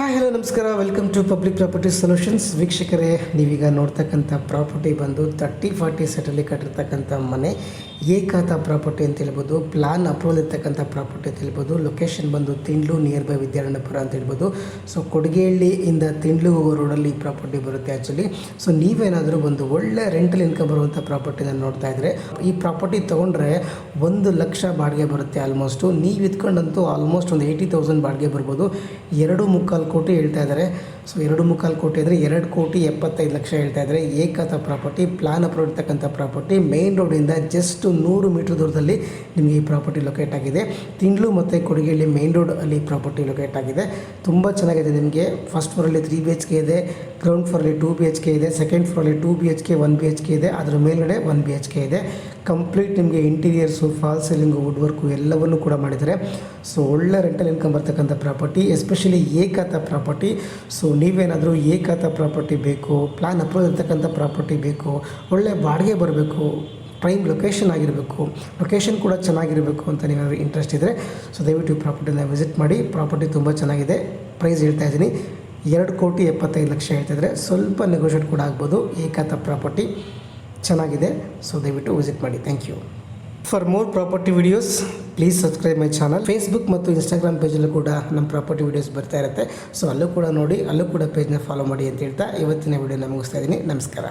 Hi hello ನಮಸ್ಕಾರ, welcome to public property solutions. ವೀಕ್ಷಕರೇ, ನೀವೀಗ ನೋಡ್ತಕ್ಕಂಥ ಪ್ರಾಪರ್ಟಿ ಬಂದು 30-40 ಸೆಟಲ್ಲಿ ಕಟ್ಟಿರ್ತಕ್ಕಂಥ ಮನೆ, ಏಕಾತ ಪ್ರಾಪರ್ಟಿ ಅಂತ ಹೇಳ್ಬೋದು. ಪ್ಲಾನ್ ಅಪ್ರೂವಲ್ ಇರ್ತಕ್ಕಂಥ ಪ್ರಾಪರ್ಟಿ ಅಂತ ಹೇಳ್ಬೋದು. ಲೊಕೇಶನ್ ಬಂದು ತಿಂಡ್ಲು ನಿಯರ್ ಬೈ ವಿದ್ಯಾರಣ್ಯಪುರ ಅಂತ ಹೇಳ್ಬೋದು. ಸೊ ಕೊಡಗೇಹಳ್ಳಿಯಿಂದ ತಿಂಡ್ಲು ಹೋಗೋ ರೋಡಲ್ಲಿ ಈ ಪ್ರಾಪರ್ಟಿ ಬರುತ್ತೆ ಆ್ಯಕ್ಚುಲಿ. ಸೊ ನೀವೇನಾದರೂ ಒಂದು ಒಳ್ಳೆ ರೆಂಟಲ್ ಇನ್ಕಮ್ ಬರುವಂಥ ಪ್ರಾಪರ್ಟಿನ ನೋಡ್ತಾ ಇದ್ದರೆ, ಈ ಪ್ರಾಪರ್ಟಿ ತೊಗೊಂಡ್ರೆ 1 ಲಕ್ಷ ಬಾಡಿಗೆ ಬರುತ್ತೆ ಆಲ್ಮೋಸ್ಟು. ನೀವು ಇದ್ಕೊಂಡಂತೂ ಆಲ್ಮೋಸ್ಟ್ ಒಂದು 80,000 ಬಾಡಿಗೆ ಬರ್ಬೋದು. 2.25 ಕೋಟಿ ಹೇಳ್ತಾ ಇದ್ದಾರೆ. ಸೊ 2.25 ಕೋಟಿ ಅಂದರೆ 2,75,00,000 ಹೇಳ್ತಾ ಇದ್ದಾರೆ. ಏಕಾತ ಪ್ರಾಪರ್ಟಿ, ಪ್ಲಾನ್ ಅಪ್ರೂವ್ ಇರ್ತಕ್ಕಂಥ ಪ್ರಾಪರ್ಟಿ, ಮೇನ್ ರೋಡಿಂದ ಜಸ್ಟ್ 100 ಮೀಟ್ರ್ ದೂರದಲ್ಲಿ ನಿಮಗೆ ಈ ಪ್ರಾಪರ್ಟಿ ಲೊಕೇಟ್ ಆಗಿದೆ. ತಿಂಡ್ಲು ಮತ್ತು ಕೊಡಗೇಹಳ್ಳಿ ಮೇನ್ ರೋಡ್ ಅಲ್ಲಿ ಪ್ರಾಪರ್ಟಿ ಲೊಕೇಟ್ ಆಗಿದೆ. ತುಂಬ ಚೆನ್ನಾಗಿದೆ. ನಿಮಗೆ ಫಸ್ಟ್ ಫ್ಲೋರಲ್ಲಿ 3 BHK ಇದೆ, ಗ್ರೌಂಡ್ ಫ್ಲೋರಲ್ಲಿ 2 BHK ಇದೆ, ಸೆಕೆಂಡ್ ಫ್ಲೋರಲ್ಲಿ 2 BHK 1 BHK ಇದೆ, ಅದರ ಮೇಲ್ಗಡೆ 1 BHK ಇದೆ. ಕಂಪ್ಲೀಟ್ ನಿಮಗೆ interiors, fall ceiling, wood work ಎಲ್ಲವನ್ನೂ ಕೂಡ ಮಾಡಿದ್ದಾರೆ. ಸೊ ಒಳ್ಳೆ ರೆಂಟಲ್ ಇನ್ಕಮ್ ಬರ್ತಕ್ಕಂಥ property, especially ekhata property. So ನೀವೇನಾದರೂ ಏಕಾತ ಪ್ರಾಪರ್ಟಿ ಬೇಕು, ಪ್ಲಾನ್ ಅಪ್ರೂವ್ ಇರ್ತಕ್ಕಂಥ ಪ್ರಾಪರ್ಟಿ ಬೇಕು, ಒಳ್ಳೆ ಬಾಡಿಗೆ ಬರಬೇಕು, ಪ್ರೈಮ್ ಲೊಕೇಶನ್ ಆಗಿರಬೇಕು, ಲೊಕೇಶನ್ ಕೂಡ ಚೆನ್ನಾಗಿರಬೇಕು ಅಂತ ನೀವೇನಾದರೂ ಇಂಟ್ರೆಸ್ಟ್ ಇದ್ದರೆ, ಸೊ ದಯವಿಟ್ಟು ಈ ಪ್ರಾಪರ್ಟಿನ ವಿಸಿಟ್ ಮಾಡಿ. ಪ್ರಾಪರ್ಟಿ ತುಂಬ ಚೆನ್ನಾಗಿದೆ. ಪ್ರೈಸ್ ಹೇಳ್ತಾ ಇದ್ದೀನಿ 2,75,00,000 ಹೇಳ್ತಿದ್ರೆ, ಸ್ವಲ್ಪ ನೆಗೋಷಿಯೇಟ್ ಕೂಡ ಆಗ್ಬೋದು. ಏಕಾತ ಪ್ರಾಪರ್ಟಿ ಚೆನ್ನಾಗಿದೆ. ಸೊ ದಯವಿಟ್ಟು ವಿಸಿಟ್ ಮಾಡಿ. Thank you. For more property videos please subscribe my channel. Facebook ಮತ್ತು ಇನ್ಸ್ಟಾಗ್ರಾಮ್ ಪೇಜಲ್ಲೂ ಕೂಡ ನಮ್ಮ ಪ್ರಾಪರ್ಟಿ ವಿಡಿಯೋಸ್ ಬರ್ತಾ ಇರುತ್ತೆ. ಸೊ ಅಲ್ಲೂ ಕೂಡ ನೋಡಿ, ಅಲ್ಲೂ ಕೂಡ ಪೇಜ್ನ ಫಾಲೋ ಮಾಡಿ ಅಂತ ಹೇಳ್ತಾ ಇವತ್ತಿನ ವಿಡಿಯೋನ ಮುಗಿಸ್ತಾ ಇದ್ದೀನಿ. ನಮಸ್ಕಾರ.